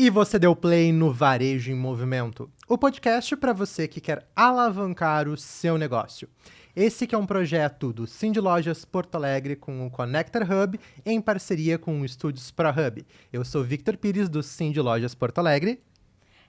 E você deu play no Varejo em Movimento, o podcast para você que quer alavancar o seu negócio. Esse que é um projeto do Cindy Lojas Porto Alegre com o Connector Hub em parceria com o Estúdios ProHub. Eu sou Victor Pires do Cindy Lojas Porto Alegre.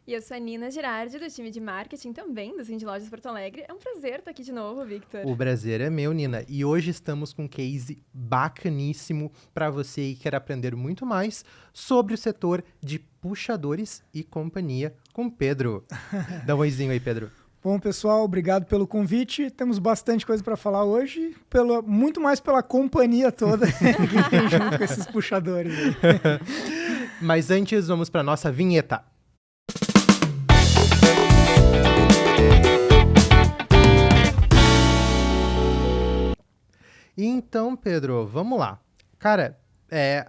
E eu sou a Nina Girardi, do time de marketing também do Cindy Lojas Porto Alegre. É um prazer estar aqui de novo, Victor. O prazer é meu, Nina. E hoje estamos com um case bacaníssimo para você que quer aprender muito mais sobre o setor de puxadores e companhia com Pedro. Dá um oizinho aí, Pedro. Bom, pessoal, obrigado pelo convite. Temos bastante coisa para falar hoje, muito mais pela companhia toda que tem junto com esses puxadores aí. Mas antes, vamos para nossa vinheta. Então, Pedro, vamos lá. Cara,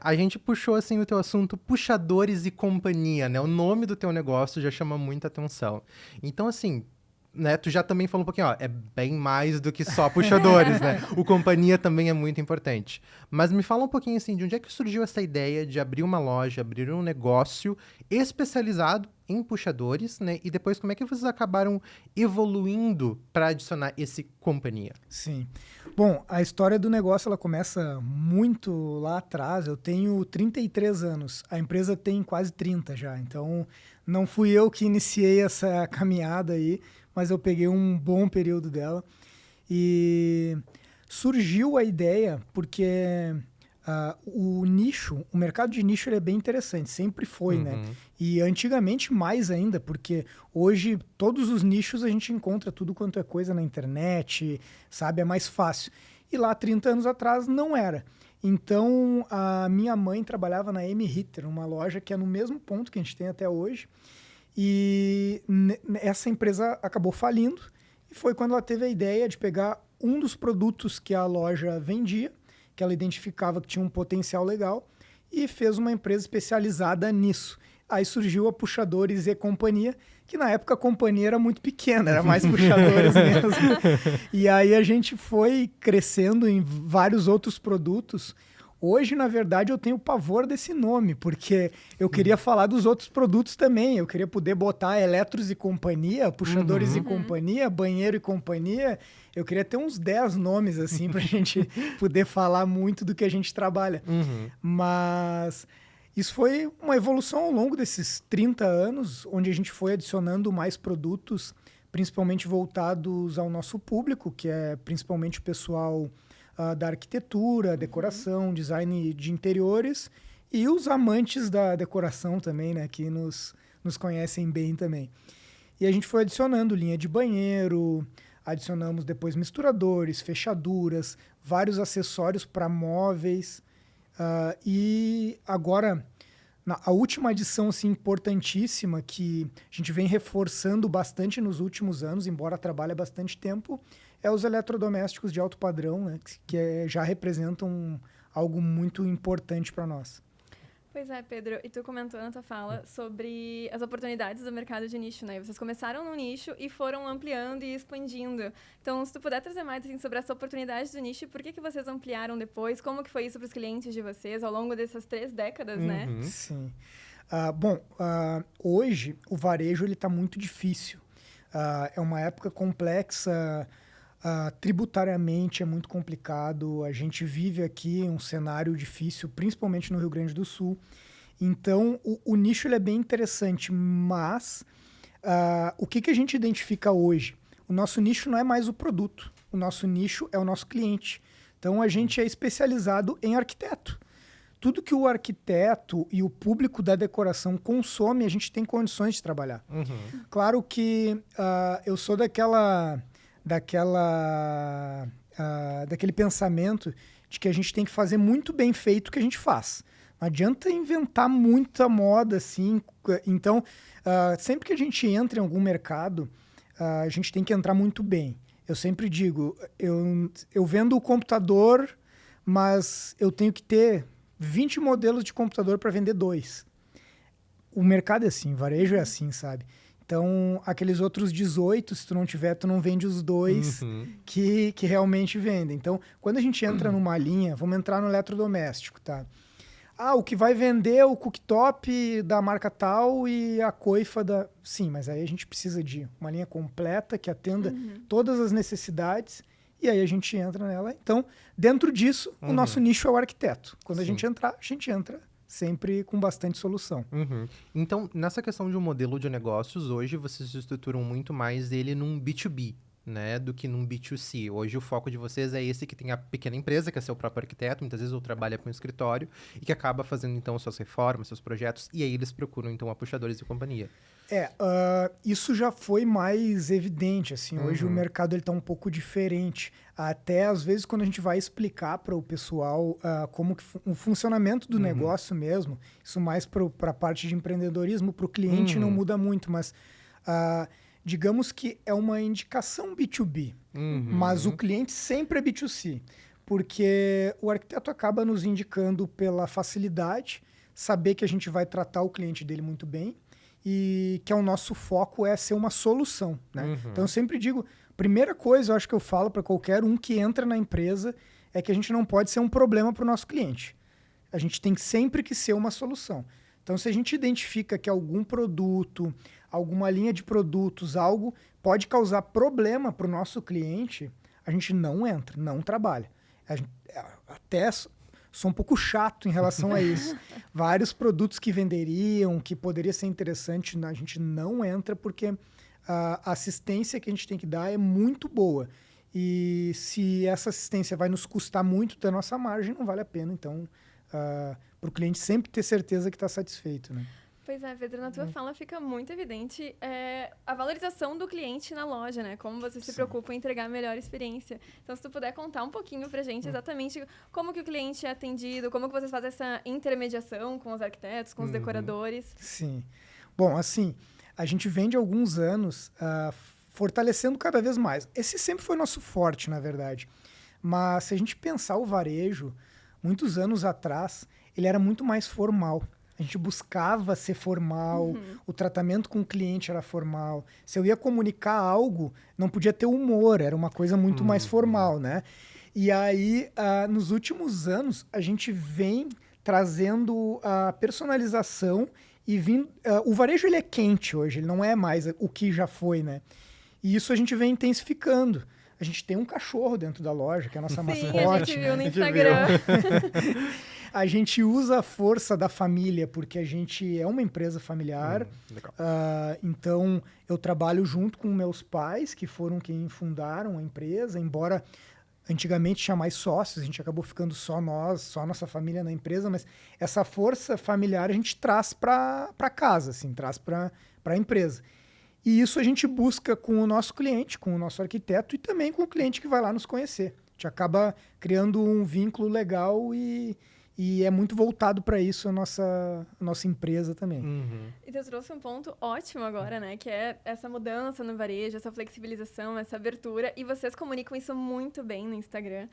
a gente puxou assim o teu assunto puxadores e companhia, né? O nome do teu negócio já chama muita atenção. Então, assim, né, tu já também falou um pouquinho, ó, é bem mais do que só puxadores, né? O companhia também é muito importante. Mas me fala um pouquinho, assim, de onde é que surgiu essa ideia de abrir uma loja, abrir um negócio especializado em puxadores, né? E depois, como é que vocês acabaram evoluindo para adicionar esse companhia? Sim. Bom, a história do negócio, ela começa muito lá atrás. Eu tenho 33 anos. A empresa tem quase 30 já. Então, não fui eu que iniciei essa caminhada aí, mas eu peguei um bom período dela. E surgiu a ideia porque o nicho, o mercado de nicho, ele é bem interessante, sempre foi, né? E antigamente mais ainda, porque hoje todos os nichos a gente encontra tudo quanto é coisa na internet, sabe? É mais fácil. E lá 30 anos atrás não era. Então a minha mãe trabalhava na M-Ritter, uma loja que é no mesmo ponto que a gente tem até hoje. E essa empresa acabou falindo e foi quando ela teve a ideia de pegar um dos produtos que a loja vendia, que ela identificava que tinha um potencial legal, e fez uma empresa especializada nisso. Aí surgiu a Puxadores e Companhia, que na época a companhia era muito pequena, era mais puxadores mesmo. E aí a gente foi crescendo em vários outros produtos. Hoje, na verdade, eu tenho pavor desse nome, porque eu queria falar dos outros produtos também. Eu queria poder botar Eletros e Companhia, Puxadores e Companhia, Banheiro e Companhia. Eu queria ter uns 10 nomes, assim, pra gente poder falar muito do que a gente trabalha. Mas isso foi uma evolução ao longo desses 30 anos, onde a gente foi adicionando mais produtos, principalmente voltados ao nosso público, que é principalmente o pessoal da arquitetura, decoração, design de interiores e os amantes da decoração também, né, que nos conhecem bem também. E a gente foi adicionando linha de banheiro, adicionamos depois misturadores, fechaduras, vários acessórios para móveis. E agora, a última adição assim, importantíssima que a gente vem reforçando bastante nos últimos anos, embora trabalhe há bastante tempo, é os eletrodomésticos de alto padrão, né, que já representam algo muito importante para nós. Pois é, Pedro, e tu comentou na tua fala sobre as oportunidades do mercado de nicho, né? Vocês começaram no nicho e foram ampliando e expandindo. Então, se tu puder trazer mais assim, sobre essa oportunidade do nicho, por que vocês ampliaram depois? Como que foi isso para os clientes de vocês ao longo dessas 3 décadas, né? Sim. Hoje o varejo está muito difícil. É uma época complexa, tributariamente é muito complicado. A gente vive aqui um cenário difícil, principalmente no Rio Grande do Sul. Então, o nicho ele é bem interessante, mas o que a gente identifica hoje? O nosso nicho não é mais o produto. O nosso nicho é o nosso cliente. Então, a gente é especializado em arquiteto. Tudo que o arquiteto e o público da decoração consome, a gente tem condições de trabalhar. Claro que eu sou daquele pensamento de que a gente tem que fazer muito bem feito o que a gente faz. Não adianta inventar muita moda, assim. Então, sempre que a gente entra em algum mercado, a gente tem que entrar muito bem. Eu sempre digo, eu vendo o computador, mas eu tenho que ter 20 modelos de computador para vender 2. O mercado é assim, varejo é assim, sabe? Então, aqueles outros 18, se tu não tiver, tu não vende os 2 que realmente vendem. Então, quando a gente entra numa linha, vamos entrar no eletrodoméstico, tá? o que vai vender é o cooktop da marca tal e a coifa da... Sim, mas aí a gente precisa de uma linha completa que atenda todas as necessidades e aí a gente entra nela. Então, dentro disso, o nosso nicho é o arquiteto. Quando a gente entra sempre com bastante solução. Então, nessa questão de um modelo de negócios, hoje vocês estruturam muito mais ele num B2B, né, do que num B2C. Hoje o foco de vocês é esse que tem a pequena empresa, que é seu próprio arquiteto, muitas vezes ou trabalha com um escritório, e que acaba fazendo, então, suas reformas, seus projetos, e aí eles procuram, então, a Puxadores e Companhia. Isso já foi mais evidente, assim, hoje o mercado está um pouco diferente. Até, às vezes, quando a gente vai explicar para o pessoal como que o funcionamento do negócio mesmo, isso mais para a parte de empreendedorismo, para o cliente não muda muito, mas... digamos que é uma indicação B2B, mas o cliente sempre é B2C, porque o arquiteto acaba nos indicando pela facilidade, saber que a gente vai tratar o cliente dele muito bem e que o nosso foco é ser uma solução, né? Então eu sempre digo, primeira coisa eu acho que eu falo para qualquer um que entra na empresa é que a gente não pode ser um problema para o nosso cliente. A gente tem sempre que ser uma solução. Então, se a gente identifica que algum produto, alguma linha de produtos, algo pode causar problema para o nosso cliente, a gente não entra, não trabalha. Até sou um pouco chato em relação a isso. Vários produtos que venderiam, que poderia ser interessante, a gente não entra porque a assistência que a gente tem que dar é muito boa. E se essa assistência vai nos custar muito da nossa margem, não vale a pena. Então... para o cliente sempre ter certeza que está satisfeito, né? Pois é, Pedro, na tua fala fica muito evidente a valorização do cliente na loja, né? Como você se preocupa em entregar a melhor experiência. Então, se tu puder contar um pouquinho pra gente exatamente como que o cliente é atendido, como que vocês fazem essa intermediação com os arquitetos, com os decoradores. Sim. Bom, assim, a gente vem de alguns anos fortalecendo cada vez mais. Esse sempre foi nosso forte, na verdade. Mas se a gente pensar o varejo... Muitos anos atrás, ele era muito mais formal. A gente buscava ser formal, o tratamento com o cliente era formal. Se eu ia comunicar algo, não podia ter humor, era uma coisa muito mais formal, né? E aí, nos últimos anos, a gente vem trazendo a personalização e o varejo ele é quente hoje, ele não é mais o que já foi, né? E isso a gente vem intensificando. A gente tem um cachorro dentro da loja, que é a nossa mascote. A gente viu no Instagram. A gente usa a força da família, porque a gente é uma empresa familiar. Então, eu trabalho junto com meus pais, que foram quem fundaram a empresa, embora antigamente tinha mais sócios, a gente acabou ficando só nós, só a nossa família na empresa, mas essa força familiar a gente traz para casa, assim, traz para a empresa. E isso a gente busca com o nosso cliente, com o nosso arquiteto e também com o cliente que vai lá nos conhecer. A gente acaba criando um vínculo legal e é muito voltado para isso a nossa empresa também. E tu trouxe um ponto ótimo agora, né? Que é essa mudança no varejo, essa flexibilização, essa abertura. E vocês comunicam isso muito bem no Instagram.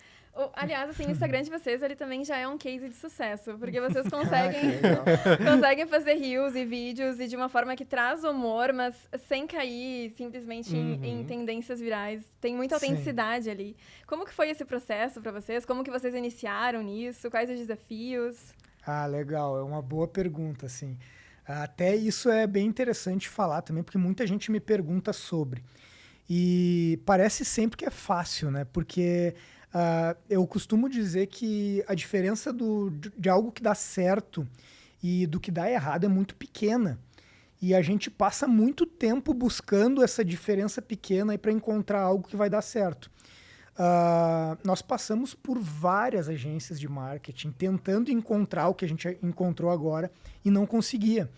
Aliás, assim, o Instagram de vocês, ele também já é um case de sucesso. Porque vocês conseguem fazer reels e vídeos e de uma forma que traz humor, mas sem cair simplesmente em tendências virais. Tem muita autenticidade ali. Como que foi esse processo para vocês? Como que vocês iniciaram nisso? Quais os desafios? Legal. É uma boa pergunta, assim. Até isso é bem interessante falar também, porque muita gente me pergunta sobre. E parece sempre que é fácil, né? Porque eu costumo dizer que a diferença de algo que dá certo e do que dá errado é muito pequena. E a gente passa muito tempo buscando essa diferença pequena para encontrar algo que vai dar certo. Nós passamos por várias agências de marketing tentando encontrar o que a gente encontrou agora e não conseguia.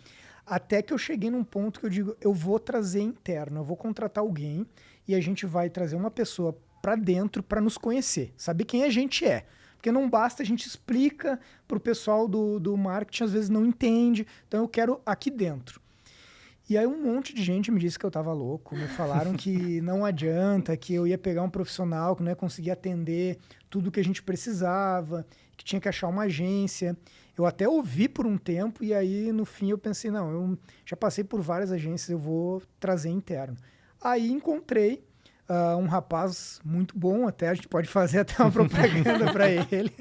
Até que eu cheguei num ponto que eu digo, eu vou trazer interno, eu vou contratar alguém e a gente vai trazer uma pessoa para dentro para nos conhecer, saber quem a gente é. Porque não basta, a gente explica para o pessoal do marketing, às vezes não entende, então eu quero aqui dentro. E aí um monte de gente me disse que eu estava louco, me falaram que não adianta, que eu ia pegar um profissional que não ia conseguir atender tudo que a gente precisava, que tinha que achar uma agência. Eu até ouvi por um tempo e aí no fim eu pensei, não, eu já passei por várias agências, eu vou trazer interno. Aí encontrei um rapaz muito bom, até a gente pode fazer até uma propaganda para ele.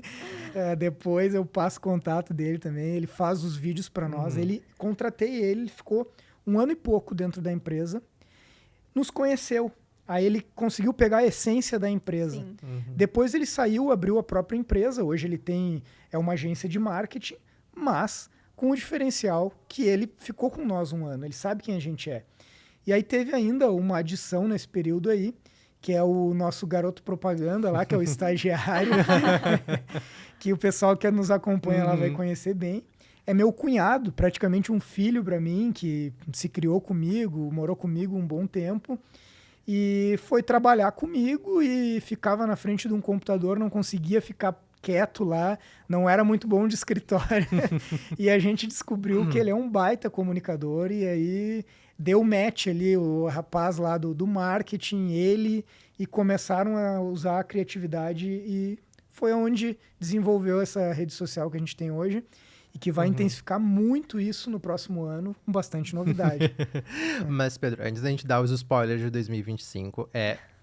Depois eu passo o contato dele também, ele faz os vídeos para nós. Contratei ele ficou 1 ano e pouco dentro da empresa, nos conheceu. Aí ele conseguiu pegar a essência da empresa. Depois ele saiu, abriu a própria empresa. Hoje ele é uma agência de marketing, mas com o diferencial que ele ficou com nós 1 ano. Ele sabe quem a gente é. E aí teve ainda uma adição nesse período aí, que é o nosso garoto propaganda lá, que é o estagiário, que o pessoal que nos acompanha lá vai conhecer bem. É meu cunhado, praticamente um filho para mim, que se criou comigo, morou comigo um bom tempo. E foi trabalhar comigo e ficava na frente de um computador, não conseguia ficar quieto lá, não era muito bom de escritório. E a gente descobriu que ele é um baita comunicador e aí deu match ali, o rapaz lá do marketing, ele, e começaram a usar a criatividade e foi onde desenvolveu essa rede social que a gente tem hoje. E que vai intensificar muito isso no próximo ano, com bastante novidade. Mas, Pedro, antes da gente dar os spoilers de 2025,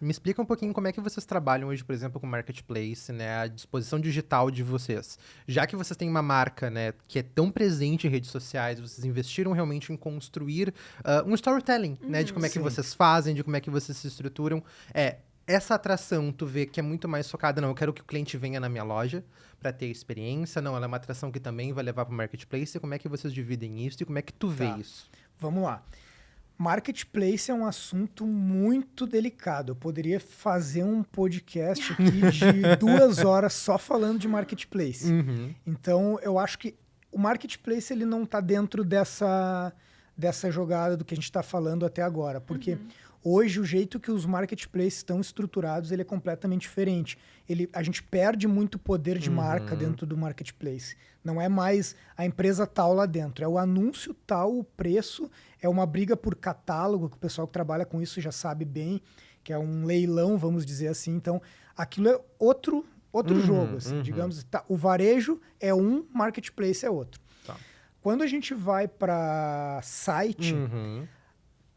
me explica um pouquinho como é que vocês trabalham hoje, por exemplo, com Marketplace, né? A disposição digital de vocês. Já que vocês têm uma marca, né, que é tão presente em redes sociais, vocês investiram realmente em construir um storytelling, né? De como é que vocês fazem, de como é que vocês se estruturam. Essa atração, tu vê que é muito mais focada, não, eu quero que o cliente venha na minha loja para ter experiência, não, ela é uma atração que também vai levar para o Marketplace. Como é que vocês dividem isso e como é que tu vê isso? Vamos lá. Marketplace é um assunto muito delicado. Eu poderia fazer um podcast aqui de 2 horas só falando de Marketplace. Então, eu acho que o Marketplace ele não está dentro dessa jogada do que a gente está falando até agora, porque hoje, o jeito que os marketplaces estão estruturados, ele é completamente diferente. A gente perde muito poder de marca dentro do marketplace. Não é mais a empresa tal lá dentro. É o anúncio tal, o preço. É uma briga por catálogo, que o pessoal que trabalha com isso já sabe bem, que é um leilão, vamos dizer assim. Então, aquilo é outro jogo. Assim, digamos, o varejo é um, marketplace é outro. Tá. Quando a gente vai para site...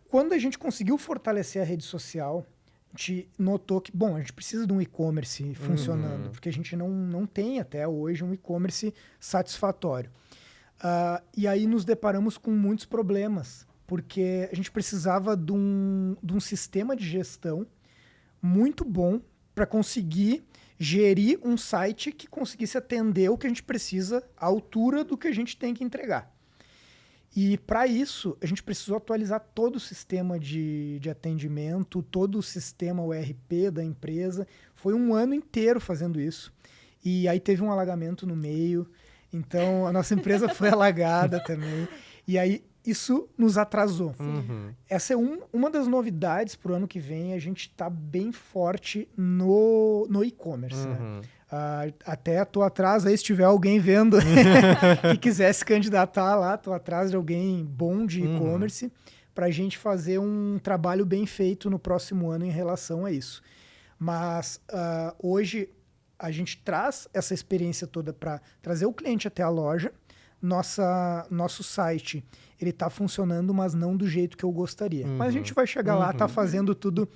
Quando a gente conseguiu fortalecer a rede social, a gente notou que, a gente precisa de um e-commerce funcionando, porque a gente não tem até hoje um e-commerce satisfatório. E aí nos deparamos com muitos problemas, porque a gente precisava de um sistema de gestão muito bom para conseguir gerir um site que conseguisse atender o que a gente precisa à altura do que a gente tem que entregar. E para isso, a gente precisou atualizar todo o sistema de atendimento, todo o sistema URP da empresa. Foi 1 ano inteiro fazendo isso. E aí teve um alagamento no meio. Então, a nossa empresa foi alagada também. E aí, isso nos atrasou. Essa é uma das novidades para o ano que vem. A gente está bem forte no e-commerce, né? Até tô atrás, aí se tiver alguém vendo que quiser se candidatar lá, tô atrás de alguém bom de e-commerce para a gente fazer um trabalho bem feito no próximo ano em relação a isso. Mas hoje a gente traz essa experiência toda para trazer o cliente até a loja. Nosso site, ele tá funcionando, mas não do jeito que eu gostaria. Mas a gente vai chegar lá, tá fazendo tudo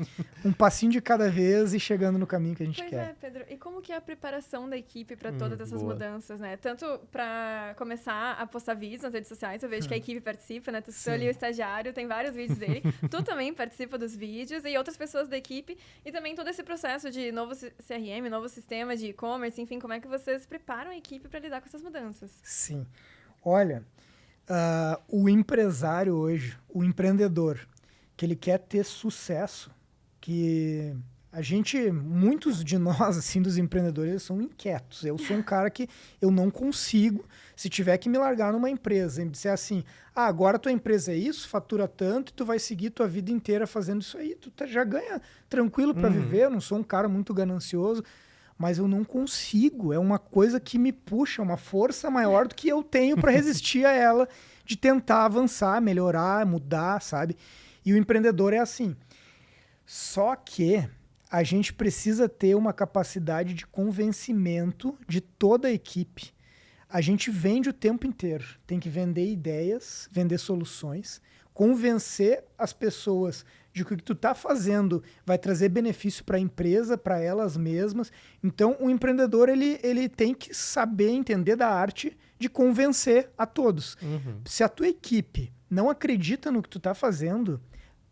um passinho de cada vez e chegando no caminho que a gente quer. Pedro. E como que é a preparação da equipe para todas essas mudanças, né? Tanto para começar a postar vídeos nas redes sociais, eu vejo que a equipe participa, né? Tu sou ali o estagiário, tem vários vídeos dele. Tu também participa dos vídeos e outras pessoas da equipe. E também todo esse processo de novo CRM, novo sistema de e-commerce, enfim, como é que vocês preparam a equipe para lidar com essas mudanças? Sim. Olha, o empresário hoje, o empreendedor, que ele quer ter sucesso, que muitos de nós, assim, dos empreendedores, são inquietos. Eu sou um cara que eu não consigo, se tiver que me largar numa empresa e me disser assim, agora tua empresa é isso, fatura tanto, e tu vai seguir tua vida inteira fazendo isso aí, tu já ganha tranquilo para viver, eu não sou um cara muito ganancioso, mas eu não consigo, é uma coisa que me puxa, uma força maior do que eu tenho para resistir a ela, de tentar avançar, melhorar, mudar, sabe? E o empreendedor é assim. Só que a gente precisa ter uma capacidade de convencimento de toda a equipe. A gente vende o tempo inteiro. Tem que vender ideias, vender soluções, convencer as pessoas de que o que tu está fazendo vai trazer benefício para a empresa, para elas mesmas. Então, o empreendedor ele tem que saber entender da arte de convencer a todos. Se a tua equipe não acredita no que tu está fazendo,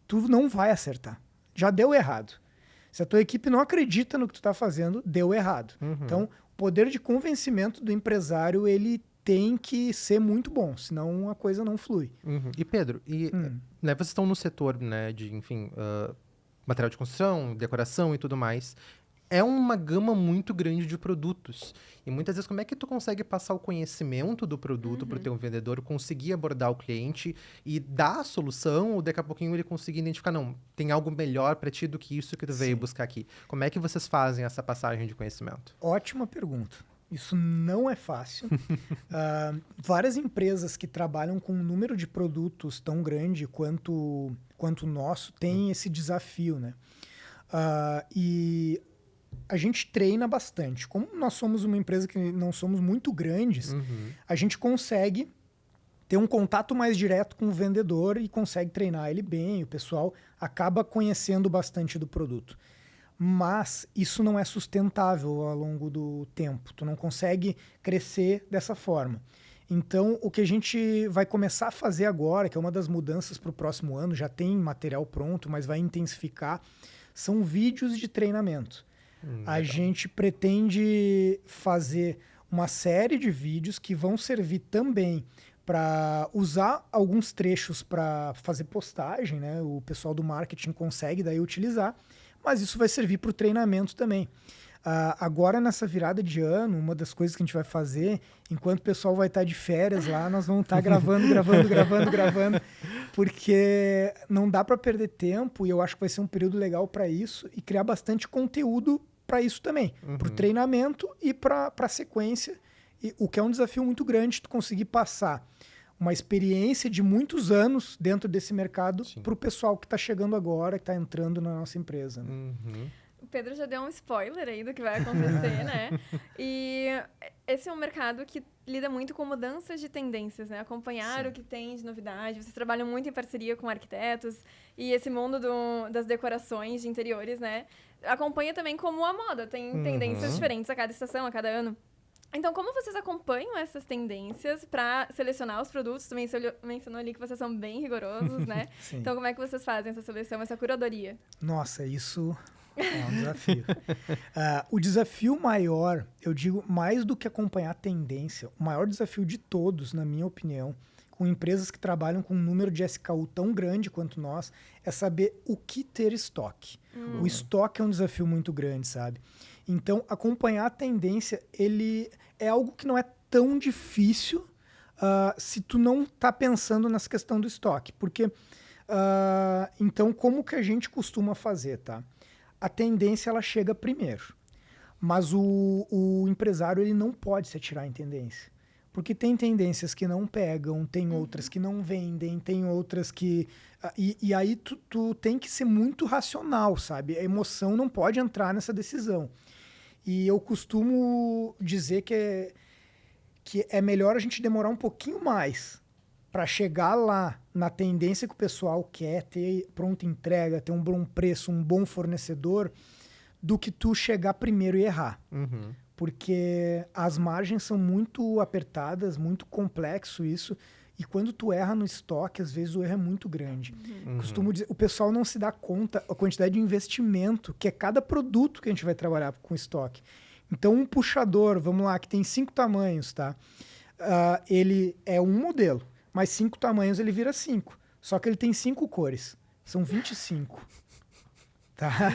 tu não vai acertar. Já deu errado. Se a tua equipe não acredita no que tu está fazendo, deu errado. Então, o poder de convencimento do empresário, ele tem que ser muito bom, senão a coisa não flui. E Pedro, né, vocês estão no setor, né, de, enfim, material de construção, decoração e tudo mais. É uma gama muito grande de produtos. E muitas vezes, como é que tu consegue passar o conhecimento do produto para o teu vendedor, conseguir abordar o cliente e dar a solução, ou daqui a pouquinho ele conseguir identificar, não, tem algo melhor para ti do que isso que tu veio buscar aqui. Como é que vocês fazem essa passagem de conhecimento? Ótima pergunta. Isso não é fácil. Várias empresas que trabalham com um número de produtos tão grande quanto o nosso têm esse desafio, né? E a gente treina bastante. Como nós somos uma empresa que não somos muito grandes, a gente consegue ter um contato mais direto com o vendedor e consegue treinar ele bem. O pessoal acaba conhecendo bastante do produto. Mas isso não é sustentável ao longo do tempo. Tu não consegue crescer dessa forma. Então, o que a gente vai começar a fazer agora, que é uma das mudanças para o próximo ano, já tem material pronto, mas vai intensificar, são vídeos de treinamento. A gente pretende fazer uma série de vídeos que vão servir também para usar alguns trechos para fazer postagem, né? O pessoal do marketing consegue daí utilizar, mas isso vai servir para o treinamento também. Agora, nessa virada de ano, uma das coisas que a gente vai fazer, enquanto o pessoal vai estar de férias lá, nós vamos estar gravando, porque não dá para perder tempo, e eu acho que vai ser um período legal para isso, e criar bastante conteúdo para isso também, para o treinamento e para a sequência, e o que é um desafio muito grande, tu conseguir passar uma experiência de muitos anos dentro desse mercado para o pessoal que está chegando agora, que está entrando na nossa empresa. Né? O Pedro já deu um spoiler aí do que vai acontecer, né? E esse é um mercado que lida muito com mudanças de tendências, né? Acompanhar o que tem de novidade. Vocês trabalham muito em parceria com arquitetos e esse mundo das decorações de interiores, né? Acompanha também como a moda. Tem tendências diferentes a cada estação, a cada ano. Então, como vocês acompanham essas tendências para selecionar os produtos? Tu mencionou ali que vocês são bem rigorosos, né? Então, como é que vocês fazem essa seleção, essa curadoria? Nossa, isso é um desafio. O desafio maior, eu digo, mais do que acompanhar a tendência, o maior desafio de todos, na minha opinião, com empresas que trabalham com um número de SKU tão grande quanto nós, é saber o que ter estoque. O estoque é um desafio muito grande, sabe? Então, acompanhar a tendência, ele é algo que não é tão difícil se tu não está pensando nessa questão do estoque. Porque, então, como que a gente costuma fazer, tá? A tendência, ela chega primeiro. Mas o empresário, ele não pode se atirar em tendência. Porque tem tendências que não pegam, tem outras que não vendem, tem outras que... E aí tu tem que ser muito racional, sabe? A emoção não pode entrar nessa decisão. E eu costumo dizer que é melhor a gente demorar um pouquinho mais para chegar lá na tendência que o pessoal quer, ter pronta entrega, ter um bom preço, um bom fornecedor, do que tu chegar primeiro e errar. Porque as margens são muito apertadas, muito complexo isso, e quando tu erra no estoque, às vezes o erro é muito grande. Costumo dizer, o pessoal não se dá conta a quantidade de investimento que é cada produto que a gente vai trabalhar com estoque. Então, um puxador, vamos lá, que tem 5 tamanhos, tá? Ele é um modelo, mas 5 tamanhos ele vira 5. Só que ele tem 5 cores. São 25. Tá?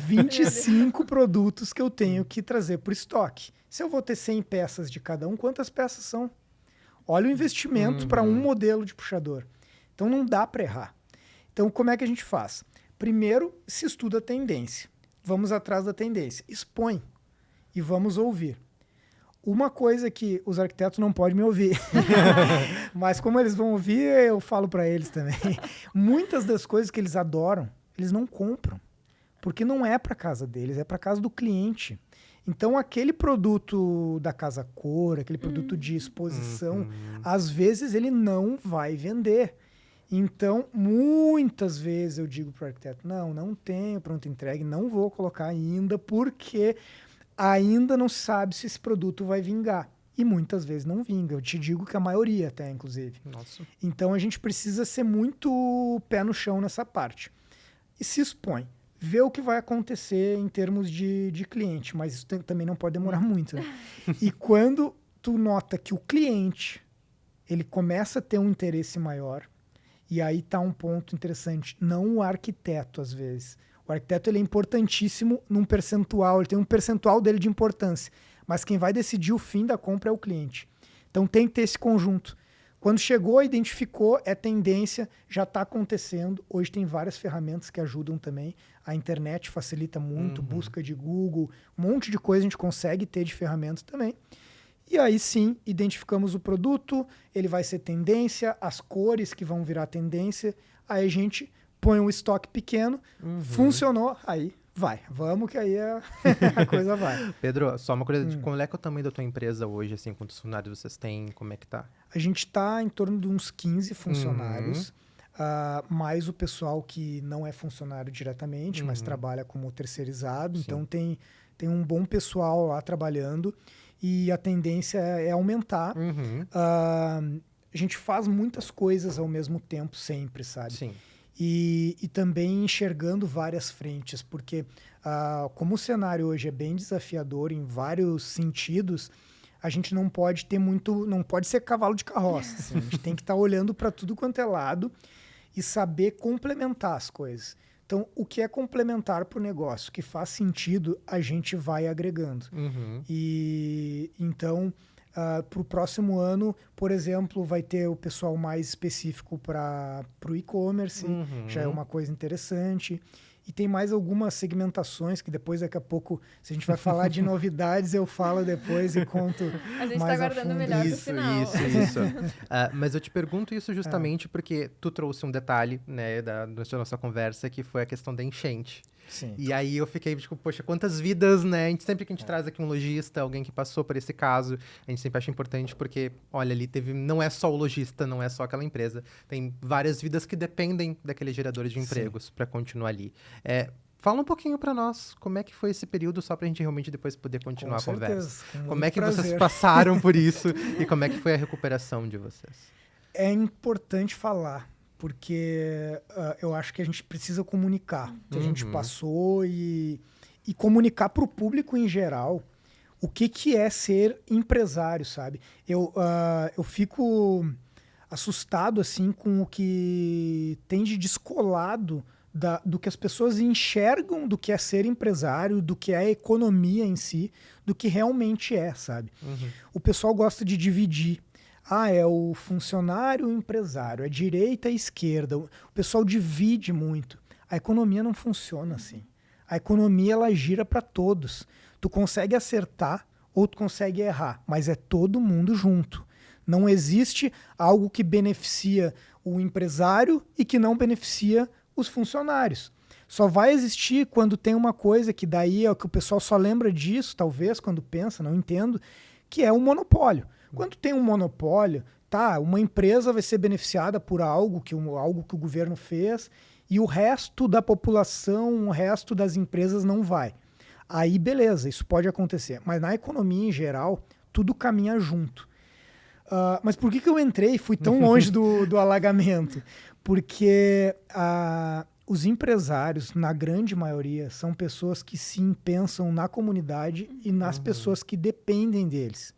25 produtos que eu tenho que trazer para o estoque. Se eu vou ter 100 peças de cada um, quantas peças são? Olha o investimento para um modelo de puxador. Então não dá para errar. Então como é que a gente faz? Primeiro, se estuda a tendência. Vamos atrás da tendência. Expõe e vamos ouvir. Uma coisa que os arquitetos não podem me ouvir, mas como eles vão ouvir, eu falo para eles também. Muitas das coisas que eles adoram, eles não compram. Porque não é para casa deles, é para casa do cliente. Então, aquele produto da casa cor, aquele produto de exposição, às vezes ele não vai vender. Então, muitas vezes eu digo para o arquiteto, não tenho pronto entregue, não vou colocar ainda, porque ainda não se sabe se esse produto vai vingar. E muitas vezes não vinga. Eu te digo que a maioria até, inclusive. Nossa. Então, a gente precisa ser muito pé no chão nessa parte. E se expõe. Vê o que vai acontecer em termos de cliente, mas isso também não pode demorar muito. Né? E quando tu nota que o cliente ele começa a ter um interesse maior, e aí está um ponto interessante, não o arquiteto, às vezes. O arquiteto ele é importantíssimo num percentual, ele tem um percentual dele de importância, mas quem vai decidir o fim da compra é o cliente. Então tem que ter esse conjunto. Quando chegou, identificou, é tendência, já está acontecendo. Hoje tem várias ferramentas que ajudam também. A internet facilita muito, busca de Google, um monte de coisa a gente consegue ter de ferramentas também. E aí sim, identificamos o produto, ele vai ser tendência, as cores que vão virar tendência. Aí a gente põe um estoque pequeno, funcionou, aí vai. Vamos que aí a coisa vai. Pedro, só uma coisa, qual é que é o tamanho da tua empresa hoje, assim, quantos funcionários vocês têm, como é que tá? A gente está em torno de uns 15 funcionários, mais o pessoal que não é funcionário diretamente, mas trabalha como terceirizado. Sim. Então tem um bom pessoal lá trabalhando e a tendência é aumentar. A gente faz muitas coisas ao mesmo tempo sempre, sabe? Sim. E também enxergando várias frentes, porque como o cenário hoje é bem desafiador em vários sentidos, a gente não pode ter não pode ser cavalo de carroça. Assim. A gente tem que estar olhando para tudo quanto é lado e saber complementar as coisas. Então, o que é complementar para o negócio, que faz sentido, a gente vai agregando. E então, para o próximo ano, por exemplo, vai ter o pessoal mais específico para o e-commerce, já é uma coisa interessante. E tem mais algumas segmentações que depois, daqui a pouco, se a gente vai falar de novidades, eu falo depois e conto mais a gente está guardando melhor pro final. Isso. Mas eu te pergunto isso justamente porque tu trouxe um detalhe, né, da nossa conversa, que foi a questão da enchente. Sim. E aí eu fiquei, tipo, poxa, quantas vidas, né? Sempre que a gente traz aqui um lojista, alguém que passou por esse caso, a gente sempre acha importante porque, olha, ali não é só o lojista, não é só aquela empresa. Tem várias vidas que dependem daqueles geradores de empregos para continuar ali. Fala um pouquinho para nós, como é que foi esse período, só pra gente realmente depois poder continuar a conversa. Como é que vocês passaram por isso e como é que foi a recuperação de vocês? É importante falar, porque eu acho que a gente precisa comunicar o que a gente passou e comunicar para o público em geral o que é ser empresário, sabe? Eu fico assustado assim, com o que tem de descolado do que as pessoas enxergam do que é ser empresário, do que é a economia em si, do que realmente é, sabe? O pessoal gosta de dividir. É o funcionário e o empresário, é direita e esquerda. O pessoal divide muito. A economia não funciona assim. A economia, ela gira para todos. Tu consegue acertar ou tu consegue errar, mas é todo mundo junto. Não existe algo que beneficia o empresário e que não beneficia os funcionários. Só vai existir quando tem uma coisa que daí é o que o pessoal só lembra disso, talvez, quando pensa, não entendo, que é o monopólio. Quando tem um monopólio, uma empresa vai ser beneficiada por algo que o governo fez e o resto da população, o resto das empresas não vai. Aí, beleza, isso pode acontecer. Mas na economia em geral, tudo caminha junto. Mas por que eu entrei e fui tão longe do alagamento? Porque os empresários, na grande maioria, são pessoas que sim pensam na comunidade e nas pessoas que dependem deles.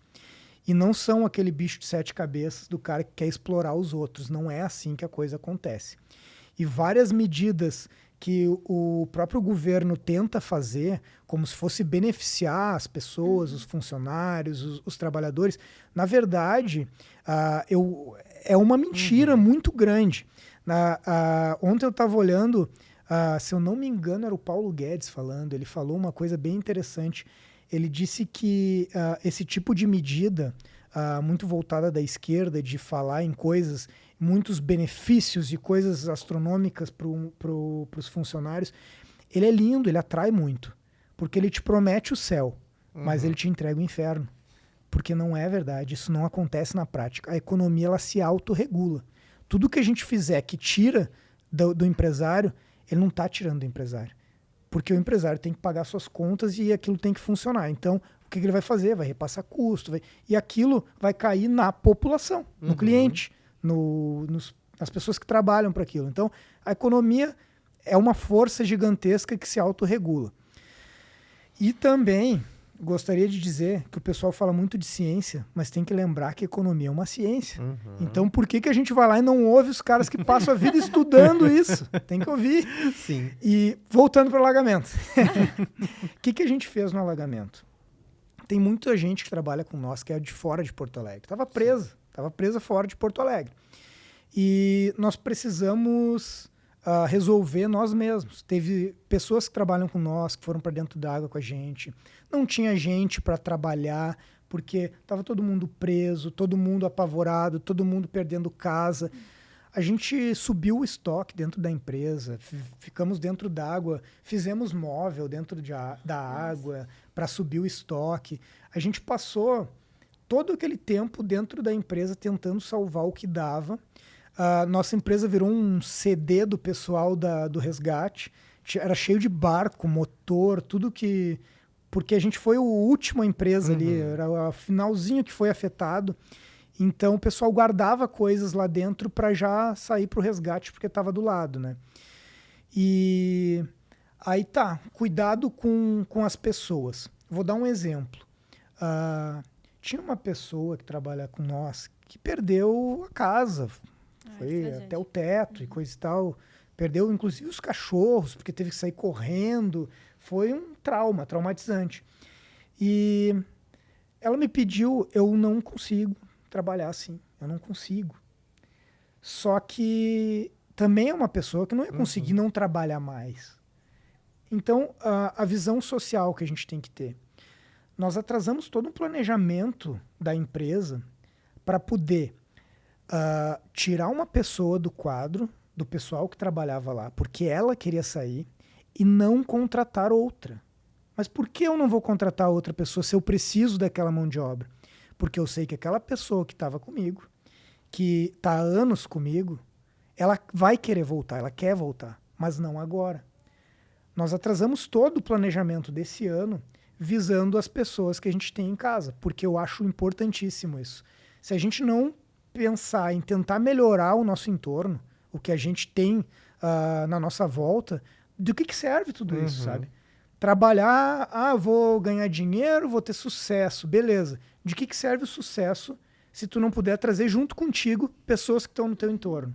E não são aquele bicho de 7 cabeças do cara que quer explorar os outros. Não é assim que a coisa acontece. E várias medidas que o próprio governo tenta fazer, como se fosse beneficiar as pessoas, os funcionários, os trabalhadores, na verdade, é uma mentira muito grande. Ontem eu estava olhando, se eu não me engano, era o Paulo Guedes falando, ele falou uma coisa bem interessante. Ele disse que esse tipo de medida, muito voltada da esquerda, de falar em coisas, muitos benefícios e coisas astronômicas para os funcionários, ele é lindo, ele atrai muito, porque ele te promete o céu. mas ele te entrega o inferno. Porque não é verdade, isso não acontece na prática. A economia, ela se autorregula. Tudo que a gente fizer que tira do empresário, ele não está tirando do empresário. Porque o empresário tem que pagar suas contas e aquilo tem que funcionar. Então, o que ele vai fazer? Vai repassar custo. E aquilo vai cair na população, no cliente, nas pessoas que trabalham para aquilo. Então, a economia é uma força gigantesca que se autorregula. E também gostaria de dizer que o pessoal fala muito de ciência, mas tem que lembrar que a economia é uma ciência. Então, por que a gente vai lá e não ouve os caras que passam a vida estudando isso? Tem que ouvir. Sim. E voltando para o alagamento. O que a gente fez no alagamento? Tem muita gente que trabalha com nós que é de fora de Porto Alegre. Estava presa fora de Porto Alegre. E nós precisamos resolver nós mesmos. Teve pessoas que trabalham com nós, que foram para dentro da água com a gente. Não tinha gente para trabalhar, porque estava todo mundo preso, todo mundo apavorado, todo mundo perdendo casa. A gente subiu o estoque dentro da empresa, ficamos dentro d'água, fizemos móvel dentro da água para subir o estoque. A gente passou todo aquele tempo dentro da empresa tentando salvar o que dava. A nossa empresa virou um CD do pessoal do resgate. Era cheio de barco, motor, tudo que... Porque a gente foi a última empresa ali, era o finalzinho que foi afetado. Então o pessoal guardava coisas lá dentro para já sair para o resgate, porque estava do lado, né? E aí tá, cuidado com as pessoas. Vou dar um exemplo. Tinha uma pessoa que trabalha com nós que perdeu a casa, foi até o teto e coisa e tal. Perdeu, inclusive, os cachorros, porque teve que sair correndo. Foi um traumatizante. E ela me pediu, eu não consigo trabalhar assim. Eu não consigo. Só que também é uma pessoa que não ia conseguir não trabalhar mais. Então, a visão social que a gente tem que ter. Nós atrasamos todo um planejamento da empresa para poder tirar uma pessoa do quadro, do pessoal que trabalhava lá, porque ela queria sair, e não contratar outra. Mas por que eu não vou contratar outra pessoa se eu preciso daquela mão de obra? Porque eu sei que aquela pessoa que estava comigo, que está há anos comigo, ela vai querer voltar, ela quer voltar, mas não agora. Nós atrasamos todo o planejamento desse ano visando as pessoas que a gente tem em casa, porque eu acho importantíssimo isso. Se a gente não pensar em tentar melhorar o nosso entorno, o que a gente tem na nossa volta, do que serve tudo isso, sabe? Trabalhar, vou ganhar dinheiro, vou ter sucesso, beleza. De que serve o sucesso se tu não puder trazer junto contigo pessoas que estão no teu entorno?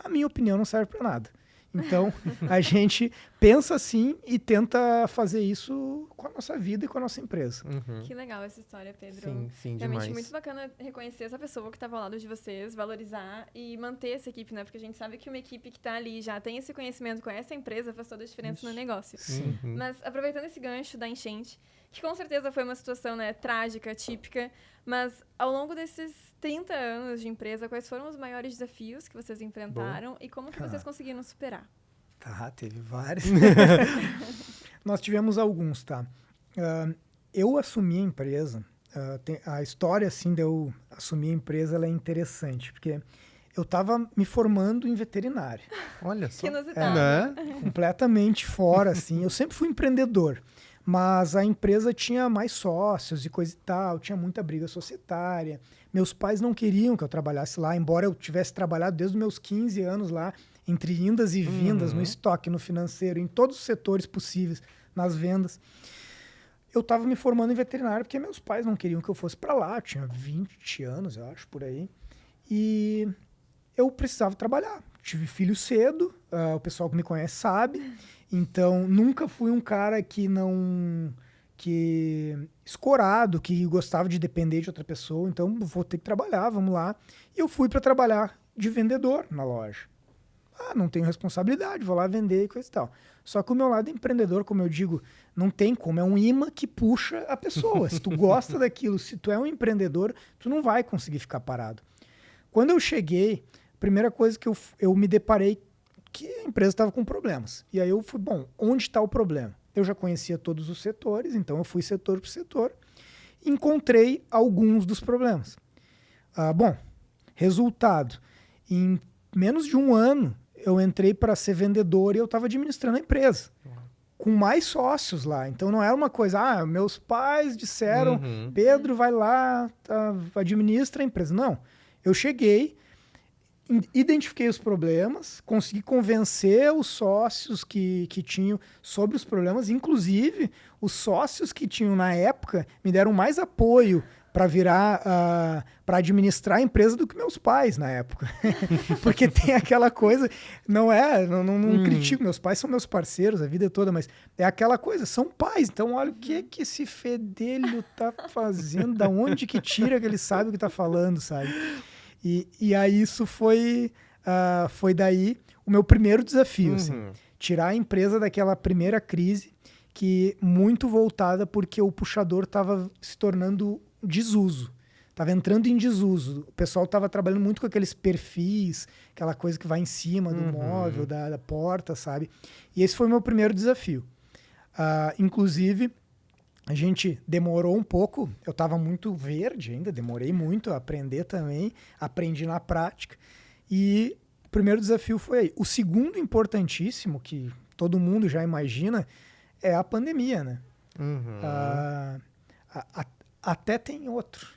Na minha opinião, não serve para nada. Então, a gente pensa assim e tenta fazer isso com a nossa vida e com a nossa empresa. Que legal essa história, Pedro. Sim, Realmente demais. muito bacana reconhecer essa pessoa que estava ao lado de vocês, valorizar e manter essa equipe, né? Porque a gente sabe que uma equipe que está ali, já tem esse conhecimento com essa empresa, faz toda a diferença no negócio. Mas aproveitando esse gancho da enchente, que com certeza foi uma situação, né, trágica, típica, mas ao longo desses 30 anos de empresa, quais foram os maiores desafios que vocês enfrentaram e como que vocês conseguiram superar? Tá, teve vários. Nós tivemos alguns, tá? Eu assumi a empresa, a história assim de eu assumir a empresa, ela é interessante, porque eu estava me formando em veterinária. Olha só. Que inusitado. Completamente fora, assim. Eu sempre fui empreendedor, mas a empresa tinha mais sócios e coisa e tal, tinha muita briga societária. Meus pais não queriam que eu trabalhasse lá, embora eu tivesse trabalhado desde os meus 15 anos lá, entre indas e vindas, no estoque, no financeiro, em todos os setores possíveis, nas vendas. Eu estava me formando em veterinária porque meus pais não queriam que eu fosse para lá. Eu tinha 20 anos, eu acho, por aí. E eu precisava trabalhar. Tive filho cedo, o pessoal que me conhece sabe. Então, nunca fui um cara que escorado, que gostava de depender de outra pessoa. Então, vou ter que trabalhar, vamos lá. E eu fui para trabalhar de vendedor na loja. Não tenho responsabilidade, vou lá vender e coisa e tal. Só que o meu lado empreendedor, como eu digo, não tem como, é um imã que puxa a pessoa. Se tu gosta daquilo, se tu é um empreendedor, tu não vai conseguir ficar parado. Quando eu cheguei, a primeira coisa que eu me deparei que a empresa estava com problemas. E aí eu fui, onde está o problema? Eu já conhecia todos os setores, então eu fui setor por setor. Encontrei alguns dos problemas. Bom, resultado. Em menos de um ano, eu entrei para ser vendedor e eu estava administrando a empresa. Com mais sócios lá. Então não era uma coisa, meus pais disseram, Pedro, vai lá, administra a empresa. Não. Eu cheguei, identifiquei os problemas, consegui convencer os sócios que tinham sobre os problemas. Inclusive, os sócios que tinham na época me deram mais apoio para para administrar a empresa do que meus pais na época. Porque tem aquela coisa, não critico, meus pais são meus parceiros a vida toda, mas é aquela coisa, são pais, então olha o que esse fedelho tá fazendo, da onde que tira que ele sabe o que tá falando, sabe? E aí isso foi daí o meu primeiro desafio, assim, tirar a empresa daquela primeira crise, que muito voltada porque o puxador estava se tornando desuso. Estava entrando em desuso. O pessoal estava trabalhando muito com aqueles perfis, aquela coisa que vai em cima do móvel, da porta, sabe? E esse foi o meu primeiro desafio. Inclusive, a gente demorou um pouco. Eu estava muito verde ainda, demorei muito a aprender também. Aprendi na prática. E o primeiro desafio foi aí. O segundo importantíssimo, que todo mundo já imagina, é a pandemia, né? Até tem outro.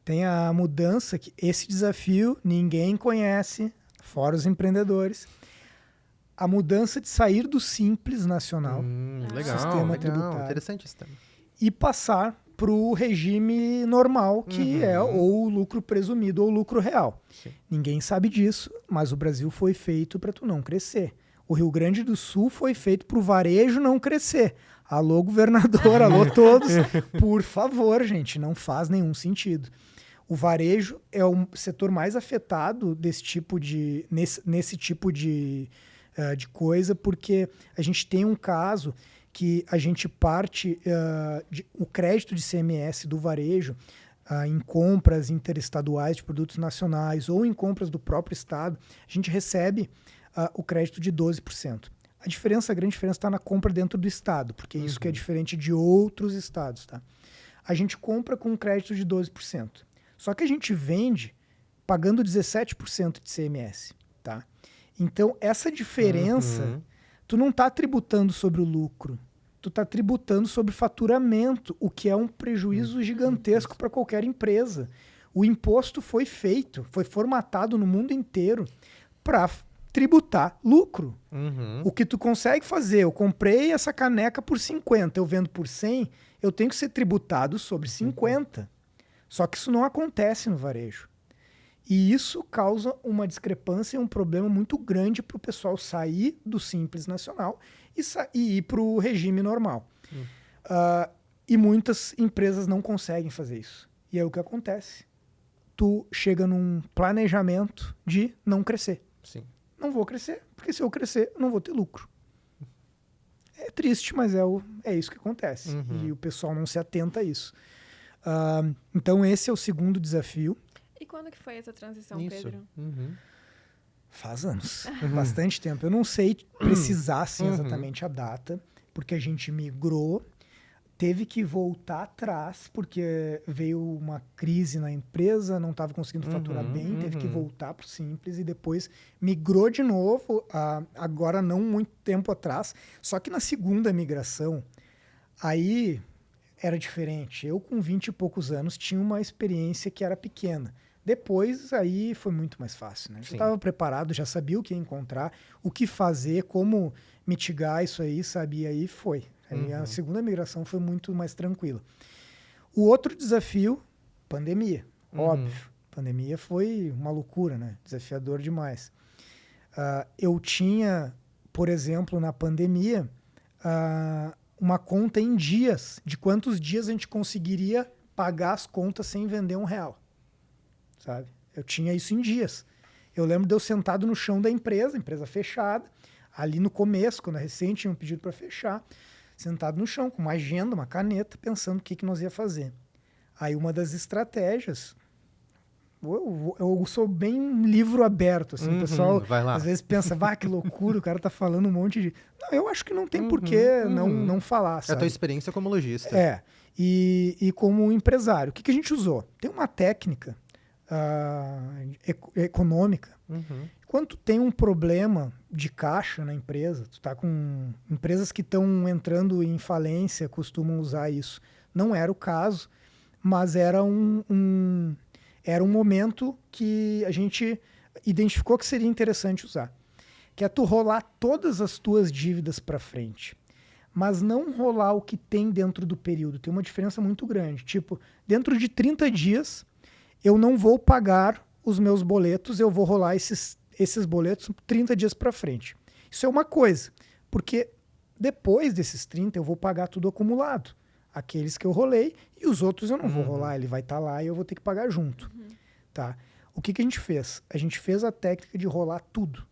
Tem a mudança, que esse desafio ninguém conhece, fora os empreendedores. A mudança de sair do Simples Nacional, sistema tributário, interessante esse tema, e passar para o regime normal, que é ou o lucro presumido ou o lucro real. Sim. Ninguém sabe disso, mas o Brasil foi feito para tu não crescer. O Rio Grande do Sul foi feito para o varejo não crescer. Alô, governador, alô todos. Por favor, gente, não faz nenhum sentido. O varejo é o setor mais afetado nesse tipo de coisa, porque a gente tem um caso que a gente parte o crédito de CMS do varejo em compras interestaduais de produtos nacionais ou em compras do próprio estado, a gente recebe o crédito de 12%. A grande diferença está na compra dentro do estado, porque isso que é diferente de outros estados, tá? A gente compra com um crédito de 12%. Só que a gente vende pagando 17% de CMS, tá? Então, essa diferença, tu não está tributando sobre o lucro, tu está tributando sobre faturamento, o que é um prejuízo gigantesco para qualquer empresa. O imposto foi formatado no mundo inteiro para tributar lucro. O que tu consegue fazer, eu comprei essa caneca por 50, eu vendo por 100, eu tenho que ser tributado sobre 50. Só que isso não acontece no varejo. E isso causa uma discrepância e um problema muito grande para o pessoal sair do Simples Nacional e ir para o regime normal. E muitas empresas não conseguem fazer isso. E aí o que acontece? Tu chega num planejamento de não crescer. Sim. Não vou crescer, porque se eu crescer, eu não vou ter lucro. É triste, mas é isso que acontece. E o pessoal não se atenta a isso. Então esse é o segundo desafio. E quando que foi essa transição, Isso. Pedro? Faz anos, bastante tempo. Eu não sei precisar assim, exatamente a data, porque a gente migrou, teve que voltar atrás, porque veio uma crise na empresa, não estava conseguindo faturar bem, teve que voltar para o Simples e depois migrou de novo, agora não muito tempo atrás. Só que na segunda migração, aí era diferente. Eu, com 20 e poucos anos, tinha uma experiência que era pequena. Depois, aí foi muito mais fácil, né? Já estava preparado, já sabia o que encontrar, o que fazer, como mitigar isso aí, sabia, aí foi. Aí a segunda migração foi muito mais tranquila. O outro desafio, pandemia, óbvio. Pandemia foi uma loucura, né? Desafiador demais. Eu tinha, por exemplo, na pandemia, uma conta em dias, de quantos dias a gente conseguiria pagar as contas sem vender R$1, sabe? Eu tinha isso em dias. Eu lembro de eu sentado no chão da empresa fechada, ali no começo, quando a recém tinha um pedido para fechar, sentado no chão, com uma agenda, uma caneta, pensando o que nós ia fazer. Aí uma das estratégias, Eu sou bem livro aberto, assim, o pessoal vai lá. às vezes pensa, que loucura, o cara tá falando um monte de... Não, eu acho que não tem por que não falar, É a sabe? tua experiência como lojista. E como empresário, o que a gente usou? Tem uma técnica econômica. Quando tu tem um problema de caixa na empresa, tu tá com empresas que estão entrando em falência, costumam usar isso. Não era o caso, mas era um momento que a gente identificou que seria interessante usar. Que é tu rolar todas as tuas dívidas para frente, mas não rolar o que tem dentro do período. Tem uma diferença muito grande. Tipo, dentro de 30 dias, eu não vou pagar os meus boletos, eu vou rolar esses boletos 30 dias para frente. Isso é uma coisa, porque depois desses 30 eu vou pagar tudo acumulado. Aqueles que eu rolei e os outros eu não vou rolar, ele vai estar lá e eu vou ter que pagar junto. Tá? O que a gente fez? A gente fez a técnica de rolar tudo.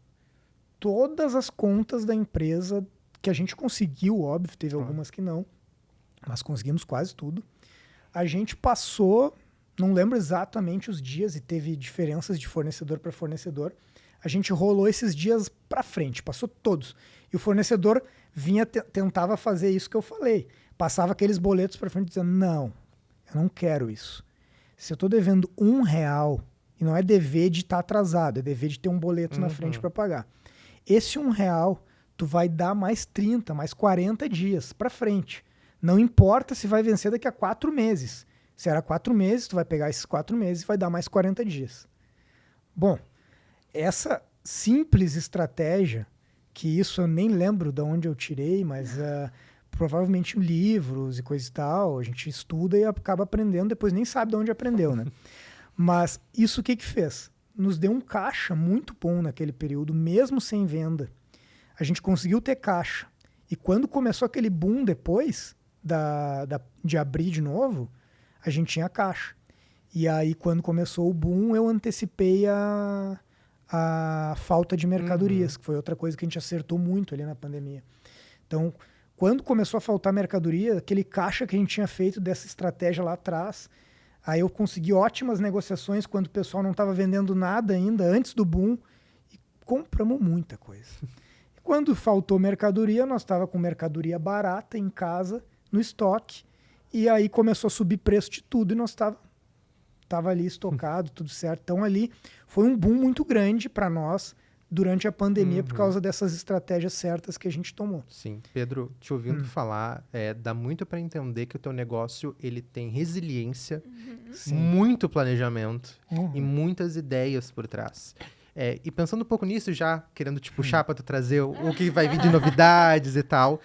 Todas as contas da empresa que a gente conseguiu, óbvio, teve algumas que não, mas conseguimos quase tudo. A gente passou, não lembro exatamente os dias e teve diferenças de fornecedor para fornecedor. A gente rolou esses dias para frente, passou todos. E o fornecedor tentava fazer isso que eu falei. Passava aqueles boletos para frente dizendo, não, eu não quero isso. Se eu estou devendo R$1, e não é dever de estar atrasado, é dever de ter um boleto na frente para pagar. Esse R$1, tu vai dar mais 30, mais 40 dias para frente. Não importa se vai vencer daqui a 4 meses. Se era 4 meses, tu vai pegar esses 4 meses e vai dar mais 40 dias. Bom, essa simples estratégia, que isso eu nem lembro de onde eu tirei, mas provavelmente em livros e coisa e tal, a gente estuda e acaba aprendendo, depois nem sabe de onde aprendeu, né? Mas isso o que fez? Nos deu um caixa muito bom naquele período, mesmo sem venda. A gente conseguiu ter caixa. E quando começou aquele boom depois de abrir de novo, a gente tinha caixa. E aí, quando começou o boom, eu antecipei a falta de mercadorias, que foi outra coisa que a gente acertou muito ali na pandemia. Então, quando começou a faltar mercadoria, aquele caixa que a gente tinha feito dessa estratégia lá atrás, aí eu consegui ótimas negociações quando o pessoal não estava vendendo nada ainda, antes do boom, e compramos muita coisa. E quando faltou mercadoria, nós estávamos com mercadoria barata em casa, no estoque, e aí começou a subir preço de tudo, e nós estava ali estocado, tudo certo. Então ali foi um boom muito grande para nós durante a pandemia por causa dessas estratégias certas que a gente tomou. Sim. Pedro, te ouvindo falar, dá muito para entender que o teu negócio ele tem resiliência, muito planejamento e muitas ideias por trás. E pensando um pouco nisso, já querendo te puxar para tu trazer o que vai vir de novidades e tal,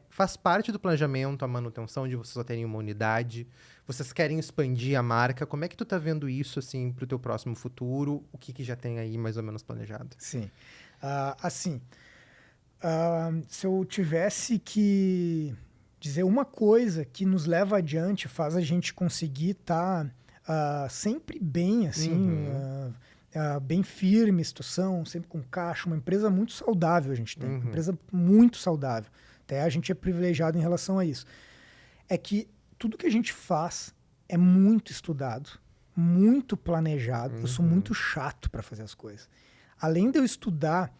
faz parte do planejamento a manutenção de vocês só terem uma unidade. Vocês querem expandir a marca. Como é que tu tá vendo isso, assim, pro teu próximo futuro? O que já tem aí mais ou menos planejado? Sim. Se eu tivesse que dizer uma coisa que nos leva adiante, faz a gente conseguir estar sempre bem, assim, bem firme, situação, sempre com caixa, uma empresa muito saudável a gente tem, uma empresa muito saudável. Até a gente é privilegiado em relação a isso. É que tudo que a gente faz é muito estudado, muito planejado. Eu sou muito chato para fazer as coisas. Além de eu estudar,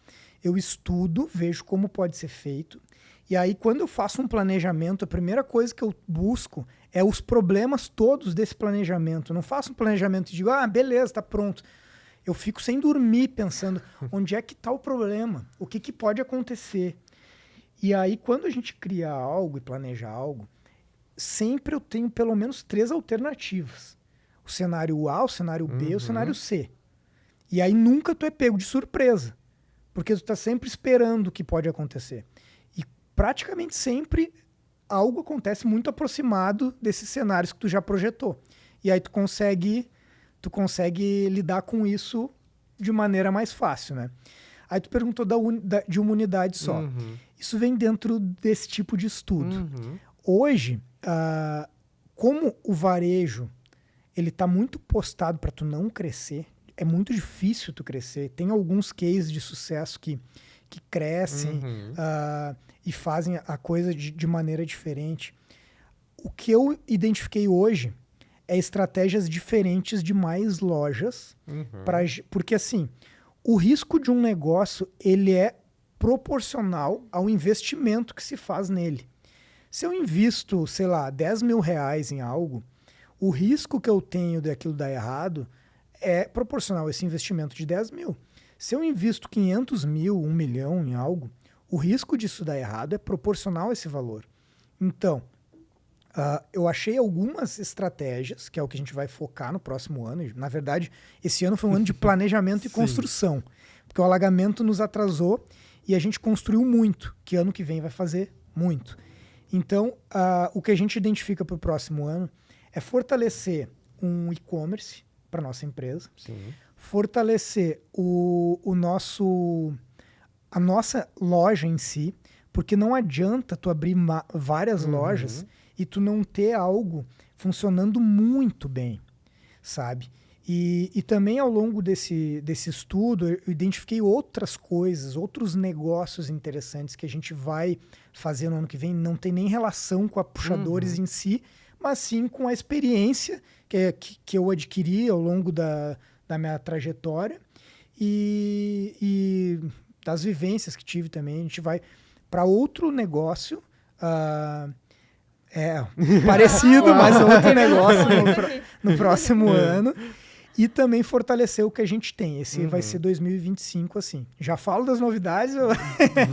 eu estudo, vejo como pode ser feito. E aí, quando eu faço um planejamento, a primeira coisa que eu busco é os problemas todos desse planejamento. Eu não faço um planejamento e digo, beleza, está pronto. Eu fico sem dormir pensando onde é que está o problema, o que pode acontecer. E aí, quando a gente cria algo e planeja algo, sempre eu tenho pelo menos 3 alternativas. O cenário A, o cenário B e o cenário C. E aí nunca tu é pego de surpresa, porque tu tá sempre esperando o que pode acontecer. E praticamente sempre algo acontece muito aproximado desses cenários que tu já projetou. E aí tu consegue lidar com isso de maneira mais fácil, né? Aí tu perguntou de uma unidade só. Isso vem dentro desse tipo de estudo. Hoje, como o varejo ele está muito postado para tu não crescer, é muito difícil tu crescer. Tem alguns cases de sucesso que crescem e fazem a coisa de maneira diferente. O que eu identifiquei hoje é estratégias diferentes de mais lojas, porque assim, o risco de um negócio, ele é proporcional ao investimento que se faz nele. Se eu invisto, sei lá, 10 mil reais em algo, o risco que eu tenho daquilo dar errado é proporcional a esse investimento de 10 mil. Se eu invisto 500 mil, 1 milhão em algo, o risco disso dar errado é proporcional a esse valor. Então, eu achei algumas estratégias, que é o que a gente vai focar no próximo ano. Na verdade, esse ano foi um ano de planejamento e construção, porque o alagamento nos atrasou e a gente construiu muito, que ano que vem vai fazer muito. Então, o que a gente identifica para o próximo ano é fortalecer um e-commerce para nossa empresa, fortalecer a nossa loja em si, porque não adianta tu abrir várias lojas e tu não ter algo funcionando muito bem, sabe? E também ao longo desse estudo eu identifiquei outras coisas, outros negócios interessantes que a gente vai fazer no ano que vem, não tem nem relação com a Puxadores em si, mas sim com a experiência que eu adquiri ao longo da minha trajetória e das vivências que tive também. A gente vai para outro negócio, parecido, mas outro negócio no próximo ano. E também fortalecer o que a gente tem. Esse vai ser 2025, assim. Já falo das novidades?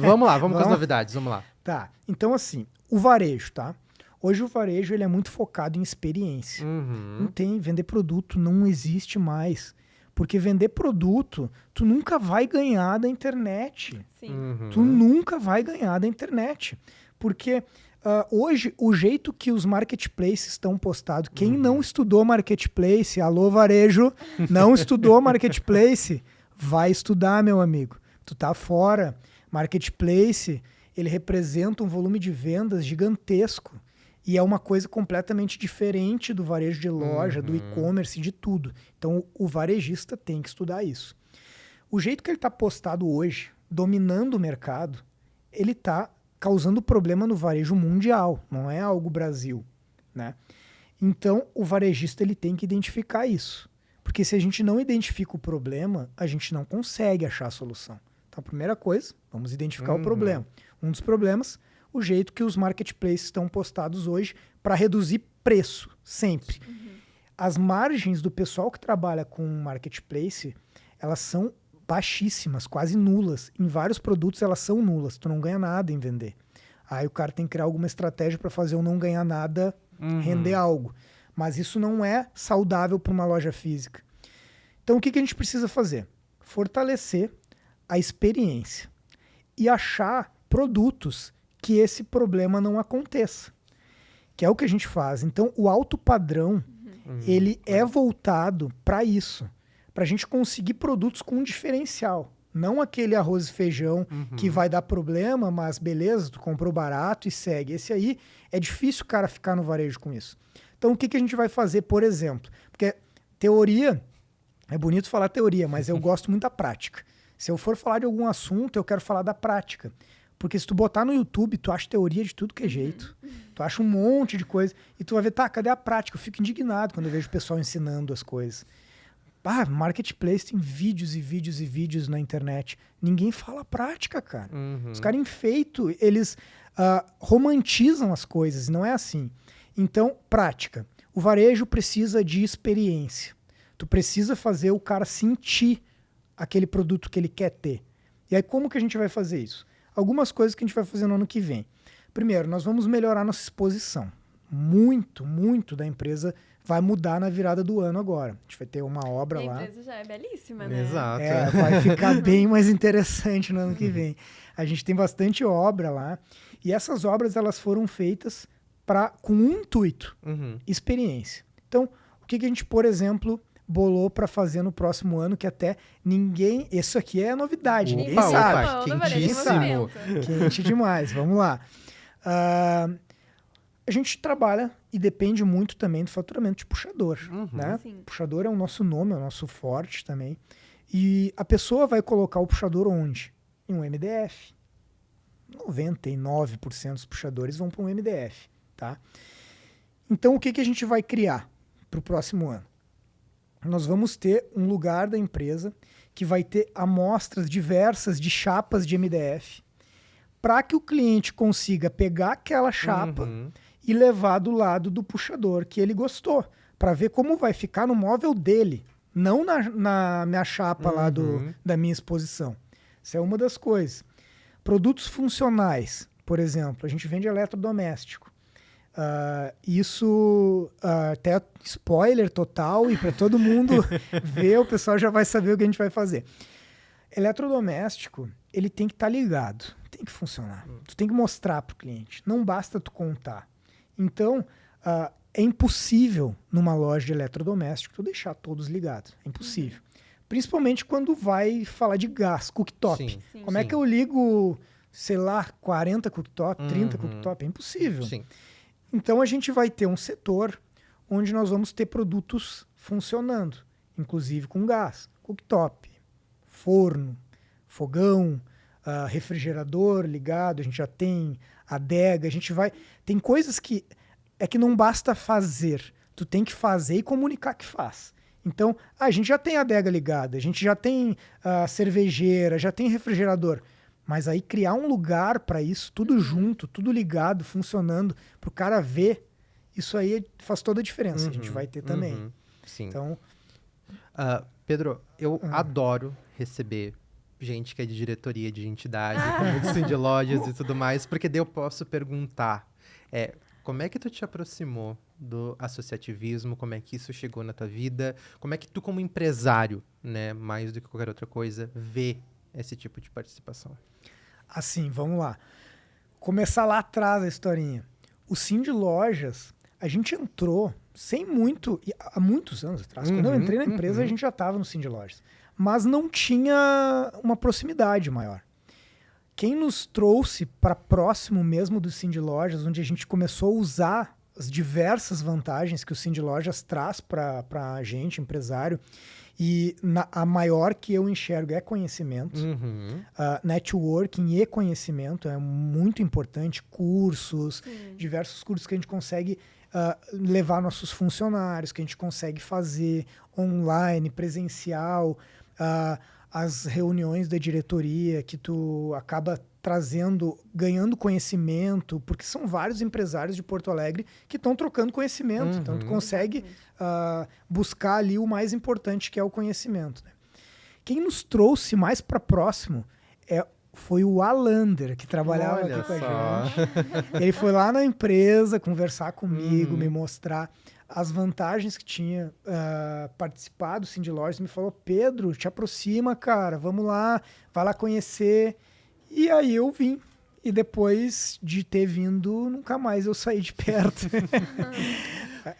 Vamos lá, vamos com as novidades, vamos lá. Tá, então assim, o varejo, tá? Hoje o varejo ele é muito focado em experiência. Não tem, vender produto não existe mais. Porque vender produto, tu nunca vai ganhar da internet. Sim. Tu nunca vai ganhar da internet. Porque hoje, o jeito que os marketplaces estão postados, quem não estudou marketplace, alô varejo, não estudou marketplace, vai estudar, meu amigo. Tu tá fora. Marketplace, ele representa um volume de vendas gigantesco. E é uma coisa completamente diferente do varejo de loja, do e-commerce, de tudo. Então, o varejista tem que estudar isso. O jeito que ele está postado hoje, dominando o mercado, ele está causando problema no varejo mundial, não é algo Brasil, né? Então, o varejista ele tem que identificar isso. Porque se a gente não identifica o problema, a gente não consegue achar a solução. Então, a primeira coisa, vamos identificar o problema. Um dos problemas, o jeito que os marketplaces estão postados hoje para reduzir preço, sempre. As margens do pessoal que trabalha com marketplace, elas são baixíssimas, quase nulas. Em vários produtos elas são nulas, tu não ganha nada em vender. Aí o cara tem que criar alguma estratégia para fazer o não ganhar nada render algo. Mas isso não é saudável para uma loja física. Então o que a gente precisa fazer? Fortalecer a experiência e achar produtos que esse problema não aconteça, que é o que a gente faz. Então, o alto padrão, ele é voltado para isso, para a gente conseguir produtos com um diferencial, não aquele arroz e feijão que vai dar problema, mas beleza, tu comprou barato e segue. Esse aí, é difícil o cara ficar no varejo com isso. Então, o que a gente vai fazer, por exemplo? Porque teoria, é bonito falar teoria, mas eu gosto muito da prática. Se eu for falar de algum assunto, eu quero falar da prática. Porque se tu botar no YouTube, tu acha teoria de tudo que é jeito. Tu acha um monte de coisa. E tu vai ver, tá, cadê a prática? Eu fico indignado quando eu vejo o pessoal ensinando as coisas. Marketplace tem vídeos e vídeos e vídeos na internet. Ninguém fala prática, cara. Os caras enfeitam, eles romantizam as coisas. Não é assim. Então, prática. O varejo precisa de experiência. Tu precisa fazer o cara sentir aquele produto que ele quer ter. E aí, como que a gente vai fazer isso? Algumas coisas que a gente vai fazer no ano que vem. Primeiro, nós vamos melhorar nossa exposição. Muito da empresa vai mudar na virada do ano agora. A gente vai ter uma obra lá. A empresa já é belíssima, né? Exato. Vai ficar bem mais interessante no ano que vem. A gente tem bastante obra lá. E essas obras elas foram feitas com um intuito, experiência. Então, o que a gente, por exemplo, bolou para fazer no próximo ano, que até ninguém... Isso aqui é novidade, ninguém sabe. Quentíssimo. Quente demais, vamos lá. A gente trabalha e depende muito também do faturamento de puxador. Né? Sim. Puxador é o nosso nome, é o nosso forte também. E a pessoa vai colocar o puxador onde? Em um MDF. 99% dos puxadores vão para um MDF. Tá? Então, o que a gente vai criar? para o próximo ano. Nós vamos ter um lugar da empresa que vai ter amostras diversas de chapas de MDF para que o cliente consiga pegar aquela chapa e levar do lado do puxador que ele gostou, para ver como vai ficar no móvel dele, não na minha chapa lá da minha exposição. Isso é uma das coisas. Produtos funcionais, por exemplo, a gente vende eletrodoméstico. Isso até spoiler total, e para todo mundo ver, o pessoal já vai saber o que a gente vai fazer. Eletrodoméstico, ele tem que estar ligado, tem que funcionar. Tu tem que mostrar para o cliente, não basta tu contar. Então, é impossível numa loja de eletrodoméstico tu deixar todos ligados, é impossível. Principalmente quando vai falar de gás, cooktop. Sim. Como é que eu ligo, sei lá, 40 cooktop, 30 cooktop? É impossível. Sim. Então a gente vai ter um setor onde nós vamos ter produtos funcionando, inclusive com gás, cooktop, forno, fogão, refrigerador ligado, a gente já tem adega, a gente vai... Tem coisas que não basta fazer, tu tem que fazer e comunicar que faz. Então, a gente já tem adega ligada, a gente já tem cervejeira, já tem refrigerador. Mas aí criar um lugar para isso, tudo junto, tudo ligado, funcionando, para o cara ver, isso aí faz toda a diferença. A gente vai ter também. Sim. Então, Pedro, eu adoro receber gente que é de diretoria de entidade, como de Cindy Lojas e tudo mais, porque daí eu posso perguntar, como é que tu te aproximou do associativismo, como é que isso chegou na tua vida, como é que tu como empresário, né, mais do que qualquer outra coisa, vê esse tipo de participação? Assim, vamos lá. Começar lá atrás a historinha. O Cindy Lojas, a gente entrou sem muito, há muitos anos atrás. Quando eu entrei na empresa, a gente já estava no Cindy Lojas. Mas não tinha uma proximidade maior. Quem nos trouxe para próximo mesmo do Cindy Lojas, onde a gente começou a usar as diversas vantagens que o Cindy Lojas traz para a gente, empresário, e a maior que eu enxergo é conhecimento. Networking e conhecimento é muito importante. Cursos, diversos cursos que a gente consegue levar nossos funcionários, que a gente consegue fazer online, presencial, as reuniões da diretoria que tu acaba trazendo, ganhando conhecimento, porque são vários empresários de Porto Alegre que estão trocando conhecimento. Então, tu consegue buscar ali o mais importante, que é o conhecimento. Né? Quem nos trouxe mais para próximo foi o Alander, que trabalhava aqui com a gente. Ele foi lá na empresa conversar comigo, me mostrar as vantagens que tinha participado do Cindy Lojas. Me falou, Pedro, te aproxima, cara, vamos lá, vai lá conhecer. E aí eu vim. E depois de ter vindo, nunca mais eu saí de perto.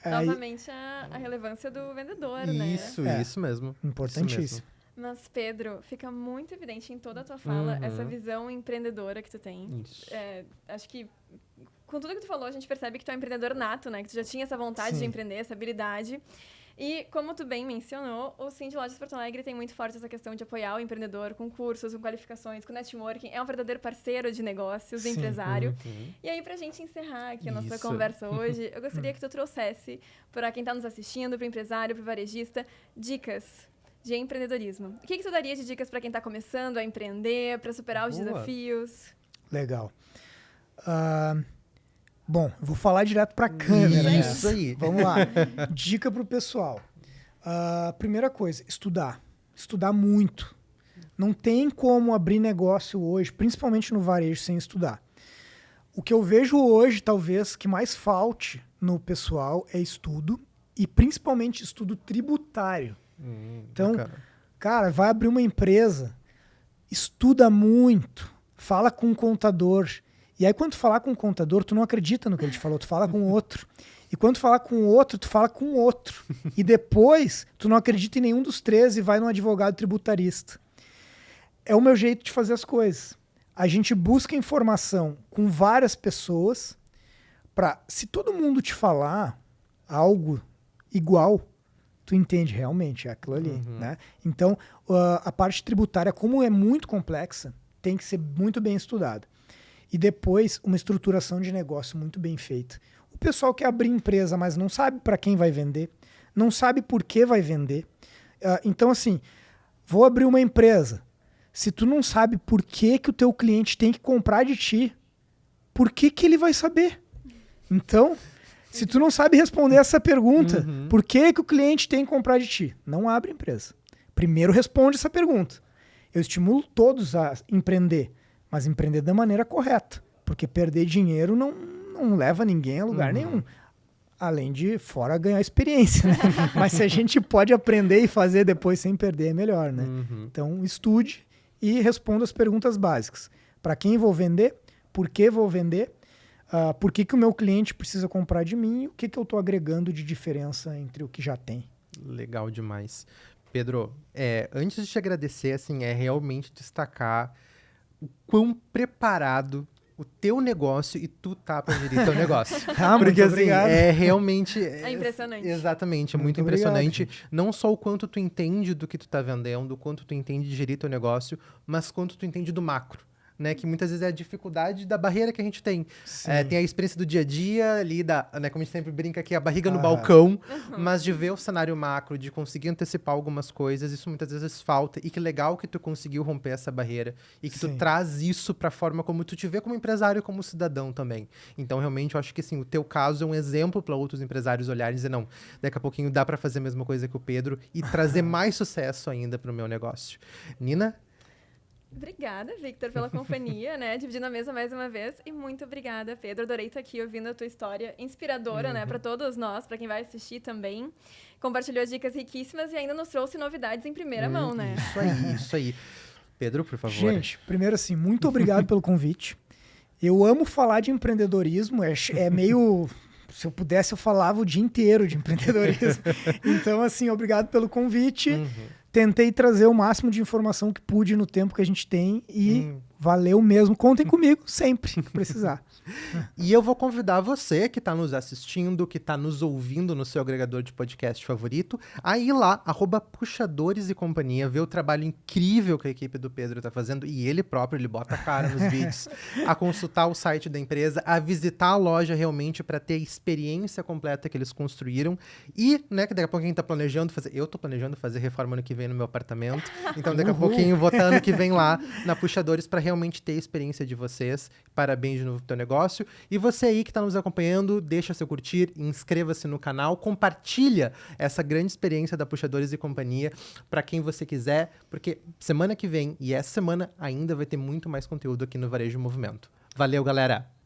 Novamente a relevância do vendedor, né? Isso mesmo. Importantíssimo. Isso mesmo. Mas, Pedro, fica muito evidente em toda a tua fala essa visão empreendedora que tu tem. Acho que com tudo que tu falou, a gente percebe que tu é um empreendedor nato, né? Que tu já tinha essa vontade de empreender, essa habilidade. E, como tu bem mencionou, o Cindy Lojas Porto Alegre tem muito forte essa questão de apoiar o empreendedor com cursos, com qualificações, com networking. É um verdadeiro parceiro de negócios, do empresário. E aí, pra gente encerrar aqui a nossa conversa hoje, eu gostaria que tu trouxesse, para quem tá nos assistindo, pro empresário, pro varejista, dicas de empreendedorismo. O que tu daria de dicas para quem tá começando a empreender, para superar os desafios? Legal. Bom, vou falar direto para a câmera. Isso aí. Vamos lá. Dica para o pessoal. Primeira coisa, estudar. Estudar muito. Não tem como abrir negócio hoje, principalmente no varejo, sem estudar. O que eu vejo hoje, talvez, que mais falte no pessoal é estudo, e principalmente estudo tributário. Então, cara, vai abrir uma empresa, estuda muito, fala com um contador. E aí, quando tu falar com um contador, tu não acredita no que ele te falou, tu fala com outro. E quando tu falar com outro, tu fala com outro. E depois, tu não acredita em nenhum dos três e vai num advogado tributarista. É o meu jeito de fazer as coisas. A gente busca informação com várias pessoas para, se todo mundo te falar algo igual, tu entende realmente, é aquilo ali. Né? Então, a parte tributária, como é muito complexa, tem que ser muito bem estudada. E depois, uma estruturação de negócio muito bem feita. O pessoal quer abrir empresa, mas não sabe para quem vai vender, não sabe por que vai vender. Então, assim, vou abrir uma empresa. Se tu não sabe por que o teu cliente tem que comprar de ti, por que ele vai saber? Então, se tu não sabe responder essa pergunta, por que o cliente tem que comprar de ti? Não abre empresa. Primeiro responde essa pergunta. Eu estimulo todos a empreender, mas empreender da maneira correta, porque perder dinheiro não leva ninguém a lugar nenhum. Além de, fora, ganhar experiência, né? Mas se a gente pode aprender e fazer depois sem perder, é melhor, né? Então, estude e responda as perguntas básicas. Para quem vou vender? Por que vou vender? Por que o meu cliente precisa comprar de mim? O que eu estou agregando de diferença entre o que já tem? Legal demais. Pedro, antes de te agradecer, assim, é realmente destacar o quão preparado o teu negócio e tu tá pra gerir teu negócio. Porque, assim, obrigado. é realmente... É impressionante. Exatamente, é muito impressionante. Obrigado, não só o quanto tu entende do que tu tá vendendo, o quanto tu entende de gerir teu negócio, mas quanto tu entende do macro. Né, que muitas vezes é a dificuldade da barreira que a gente tem. Tem a experiência do dia a dia ali, né, como a gente sempre brinca aqui, a barriga no balcão, mas de ver o cenário macro, de conseguir antecipar algumas coisas, isso muitas vezes falta. E que legal que tu conseguiu romper essa barreira e que tu traz isso pra forma como tu te vê como empresário e como cidadão também. Então, realmente, eu acho que assim, o teu caso é um exemplo para outros empresários olharem e dizer, não, daqui a pouquinho dá pra fazer a mesma coisa que o Pedro e trazer mais sucesso ainda pro meu negócio. Nina? Obrigada, Victor, pela companhia, né? Dividindo a mesa mais uma vez. E muito obrigada, Pedro. Adorei estar aqui ouvindo a tua história inspiradora, né? Para todos nós, para quem vai assistir também. Compartilhou dicas riquíssimas e ainda nos trouxe novidades em primeira mão, né? Isso aí. Pedro, por favor. Gente, primeiro assim, muito obrigado pelo convite. Eu amo falar de empreendedorismo, é meio... Se eu pudesse, eu falava o dia inteiro de empreendedorismo. Então, assim, obrigado pelo convite. Tentei trazer o máximo de informação que pude no tempo que a gente tem e valeu mesmo. Contem comigo sempre que precisar. E eu vou convidar você que está nos assistindo, que está nos ouvindo no seu agregador de podcast favorito, a ir lá, @Puxadores e Companhia, ver o trabalho incrível que a equipe do Pedro está fazendo, e ele próprio, ele bota a cara nos vídeos, a consultar o site da empresa, a visitar a loja realmente para ter a experiência completa que eles construíram. E, né, que daqui a pouco a gente está planejando fazer... Eu estou planejando fazer reforma ano que vem no meu apartamento, então daqui a pouquinho vou estar ano que vem lá na Puxadores para realmente ter a experiência de vocês. Parabéns de novo pro teu negócio. E você aí que está nos acompanhando, deixa seu curtir, inscreva-se no canal, compartilha essa grande experiência da Puxadores e Companhia para quem você quiser, porque semana que vem e essa semana ainda vai ter muito mais conteúdo aqui no Varejo Movimento. Valeu, galera!